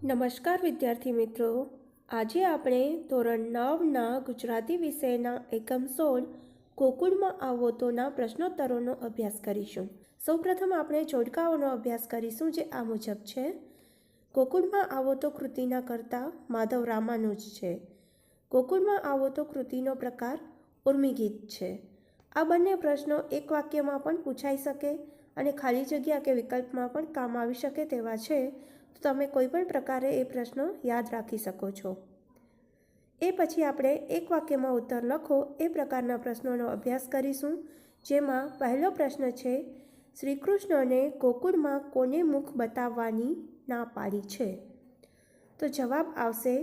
નમસ્કાર વિદ્યાર્થી મિત્રો, આજે આપણે ધોરણ 9ના ગુજરાતી વિષયના એકમ 16 ગોકુળમાં આવો તોના પ્રશ્નોત્તરોનો અભ્યાસ કરીશું. સૌપ્રથમ આપણે જોડકાઓનો અભ્યાસ કરીશું, જે આ મુજબ છે. ગોકુળમાં આવો તો કૃતિના કર્તા માધવ રામાનુજ છે. ગોકુળમાં આવો તો કૃતિનો પ્રકાર ઉર્મિગીત છે. આ બંને પ્રશ્નો એક વાક્યમાં પણ પૂછાઈ શકે અને ખાલી જગ્યા કે વિકલ્પમાં પણ કામ આવી શકે તેવા છે. તો તમે કોઈ પણ પ્રકારે એ પ્રશ્નો યાદ રાખી શકો છો. એ પછી આપણે એક વાક્યમાં ઉત્તર લખો એ પ્રકારના પ્રશ્નોનો અભ્યાસ કરીશું, જેમાં પહેલો પ્રશ્ન છે, શ્રી કૃષ્ણને ગોકુળમાં કોને મુખ બતાવવાની ના પાડી છે? તો જવાબ આવશે,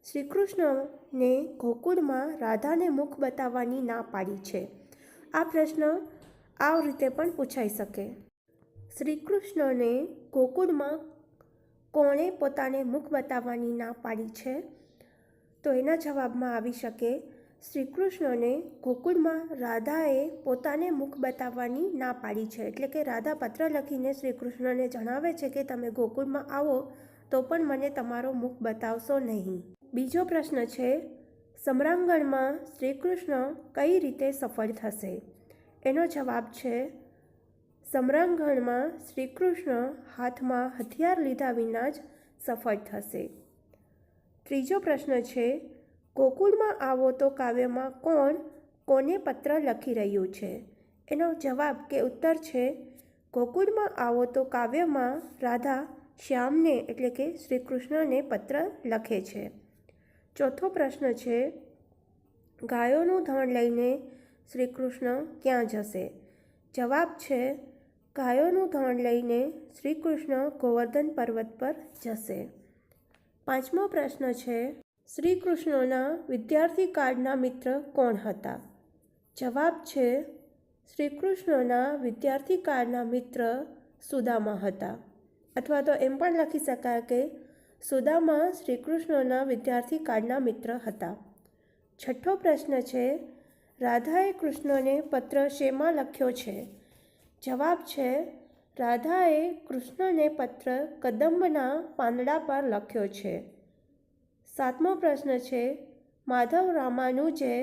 શ્રી કૃષ્ણને ગોકુળમાં રાધાને મુખ બતાવવાની ના પાડી છે. આ પ્રશ્ન આ રીતે પણ પૂછાઈ શકે. શ્રી કૃષ્ણને ગોકુળમાં કોણે પોતાને મુખ બતાવવાની ના પાડી છે? તો એના જવાબમાં આવી શકે, શ્રી કૃષ્ણને ગોકુળમાં રાધાએ પોતાને મુખ બતાવવાની ના પાડી છે. એટલે કે રાધા પત્ર લખીને શ્રી કૃષ્ણને જણાવે છે કે તમે ગોકુળમાં આવો તો પણ મને તમારો મુખ બતાવશો નહીં. બીજો પ્રશ્ન છે, સમરાંગણમાં શ્રી કૃષ્ણ કઈ રીતે સફળ થશે? એનો જવાબ છે, સમરાંગણમાં શ્રી કૃષ્ણ હાથમાં હથિયાર લીધા વિના જ સફળ થશે. ત્રીજો પ્રશ્ન છે, ગોકુળમાં આવો તો કાવ્યમાં કોણ કોને પત્ર લખી રહ્યું છે? એનો જવાબ કે ઉત્તર છે, ગોકુળમાં આવો તો કાવ્યમાં રાધા શ્યામને એટલે કે શ્રી કૃષ્ણને પત્ર લખે છે. ચોથો પ્રશ્ન છે, ગાયોનું ધણ લઈને શ્રી કૃષ્ણ ક્યાં જશે? જવાબ છે, ગાયોનું ધણ લઈને શ્રી કૃષ્ણ ગોવર્ધન પર્વત પર જશે. પાંચમો પ્રશ્ન છે, શ્રી કૃષ્ણના વિદ્યાર્થી કાળના મિત્ર કોણ હતા? જવાબ છે, શ્રી કૃષ્ણના વિદ્યાર્થી કાળના મિત્ર સુદામા હતા. અથવા તો એમ પણ લખી શકાય કે સુદામા શ્રી કૃષ્ણના વિદ્યાર્થી કાળના મિત્ર હતા. છઠ્ઠો પ્રશ્ન છે, રાધાએ કૃષ્ણને પત્ર શેમાં લખ્યો છે? જવાબ છે, રાધાએ કૃષ્ણને પત્ર કદંબના પાંદડા પર લખ્યો છે. સાતમો પ્રશ્ન છે, માધવ રામાનુજે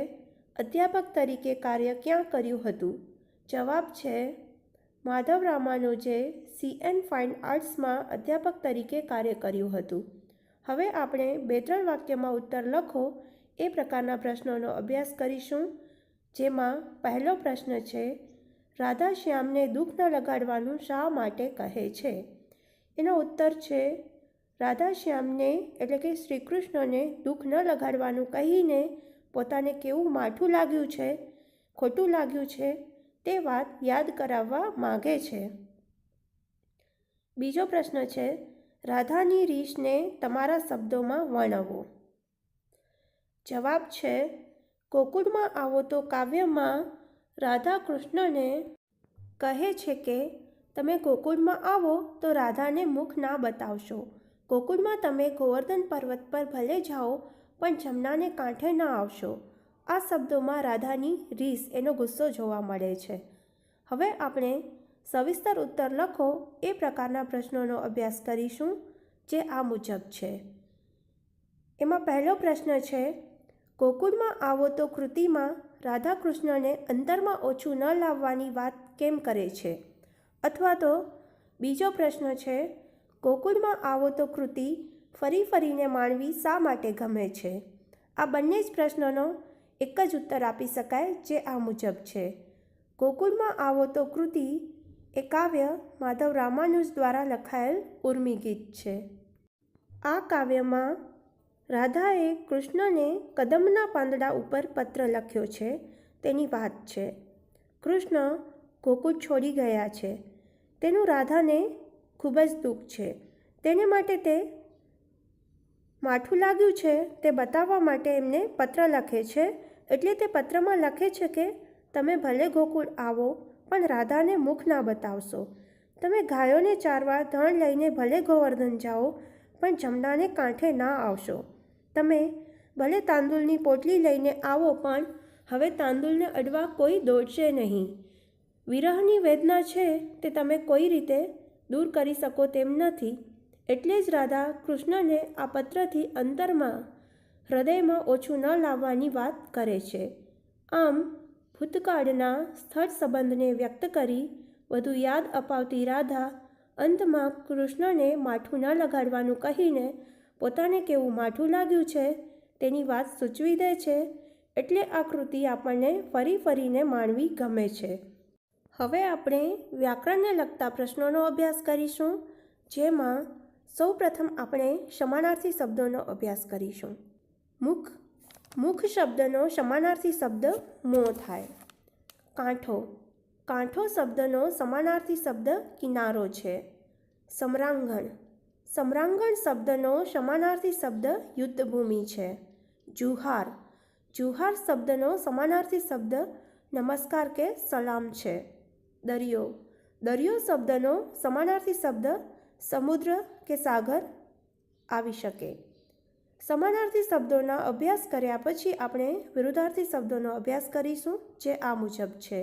અધ્યાપક તરીકે કાર્ય ક્યાં કર્યું હતું? જવાબ છે, માધવ રામાનુજે CN ફાઇન આર્ટ્સમાં અધ્યાપક તરીકે કાર્ય કર્યું હતું. હવે આપણે 2-3 વાક્યમાં ઉત્તર લખો એ પ્રકારના પ્રશ્નોનો અભ્યાસ કરીશું, જેમાં પહેલો પ્રશ્ન છે, રાધા શ્યામને દુઃખ ન લગાડવાનું શા માટે કહે છે? એનો ઉત્તર છે, રાધા શ્યામને એટલે કે શ્રી કૃષ્ણને દુઃખ ન લગાડવાનું કહીને પોતાને કેવું માઠું લાગ્યું છે, ખોટું લાગ્યું છે તે વાત યાદ કરાવવા માગે છે. બીજો પ્રશ્ન છે, રાધાની રીસને તમારા શબ્દોમાં વર્ણવો. જવાબ છે, ગોકુળમાં આવો તો કાવ્યમાં રાધા કૃષ્ણને કહે છે કે તમે ગોકુળમાં આવો તો રાધાને મુખ ના બતાવશો. ગોકુળમાં તમે ગોવર્ધન પર્વત પર ભલે જાઓ પણ જમનાને કાંઠે ના આવશો. આ શબ્દોમાં રાધાની રીસ એનો ગુસ્સો જોવા મળે છે. હવે આપણે સવિસ્તર ઉત્તર લખો એ પ્રકારના પ્રશ્નોનો અભ્યાસ કરીશું, જે આ મુજબ છે. એમાં પહેલો પ્રશ્ન છે, ગોકુળમાં આવો તો કૃતિમાં રાધા કૃષ્ણને અંતરમાં ઓછું ન લાવવાની વાત કેમ કરે છે? અથવા તો બીજો પ્રશ્ન છે, ગોકુળમાં આવો તો કૃતિ ફરી ફરીને માણવી શા માટે ગમે છે? આ બંને જ પ્રશ્નોનો એક જ ઉત્તર આપી શકાય, જે આ મુજબ છે. ગોકુળમાં આવો તો કૃતિ એ કાવ્ય માધવ રામાનુજ દ્વારા લખાયેલ ઉર્મિગીત છે. આ કાવ્યમાં રાધાએ કૃષ્ણને કદંબના પાંદડા ઉપર પત્ર લખ્યો છે તેની વાત છે. કૃષ્ણ ગોકુળ છોડી ગયા છે તેનું રાધાને ખૂબ જ દુઃખ છે. તેને માટે તે માઠું લાગ્યું છે તે બતાવવા માટે એમને પત્ર લખે છે. એટલે તે પત્રમાં લખે છે કે તમે ભલે ગોકુળ આવો પણ રાધાને મુખ ના બતાવશો. તમે ગાયોને ચારવા ધણ લઈને ભલે ગોવર્ધન જાઓ પણ જમનાને કાંઠે ના આવશો. તમે ભલે તાંદૂળની પોટલી લઈને આવો પણ હવે તાંદૂળને અડવા કોઈ દોડશે નહીં. વિરહની વેદના છે તે તમે કોઈ રીતે દૂર કરી શકો તેમ નથી. એટલે જ રાધા કૃષ્ણને આ પત્રથી અંતરમાં હૃદયમાં ઓછું ન લાવવાની વાત કરે છે. આમ ભૂતકાળના સ્થળ સંબંધને વ્યક્ત કરી વધુ યાદ અપાવતી રાધા અંતમાં કૃષ્ણને માઠું ન લગાડવાનું કહીને પોતાને કેવું માઠું લાગ્યું છે તેની વાત સૂચવી દે છે. એટલે આ કૃતિ આપણને ફરી ફરીને માણવી ગમે છે. હવે આપણે વ્યાકરણને લગતા પ્રશ્નોનો અભ્યાસ કરીશું, જેમાં સૌપ્રથમ આપણે સમાનાર્થી શબ્દોનો અભ્યાસ કરીશું. મુખ શબ્દનો સમાનાર્થી શબ્દ મોં થાય. કાંઠો શબ્દનો સમાનાર્થી શબ્દ કિનારો છે. સમરાંગણ શબ્દનો સમાનાર્થી શબ્દ યુદ્ધભૂમિ છે. જુહાર શબ્દનો સમાનાર્થી શબ્દ નમસ્કાર કે સલામ છે. દરિયો શબ્દનો સમાનાર્થી શબ્દ સમુદ્ર કે સાગર આવી શકે. સમાનાર્થી શબ્દોના અભ્યાસ કર્યા પછી આપણે વિરુદ્ધાર્થી શબ્દોનો અભ્યાસ કરીશું, જે આ મુજબ છે.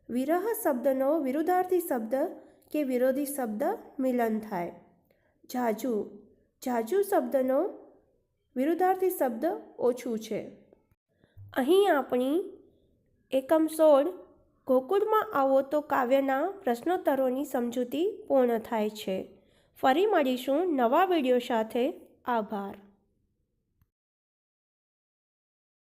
વિરહ શબ્દનો વિરુદ્ધાર્થી શબ્દ કે વિરોધી શબ્દ મિલન થાય. જાજુ શબ્દનો વિરુદ્ધાર્થી શબ્દ ઓછું છે. અહીં આપણી એકમ 16 ગોકુળમાં આવો તો કાવ્યના પ્રશ્નોત્તરોની સમજૂતી પૂર્ણ થાય છે. ફરી મળીશું નવા વિડીયો સાથે. આભાર.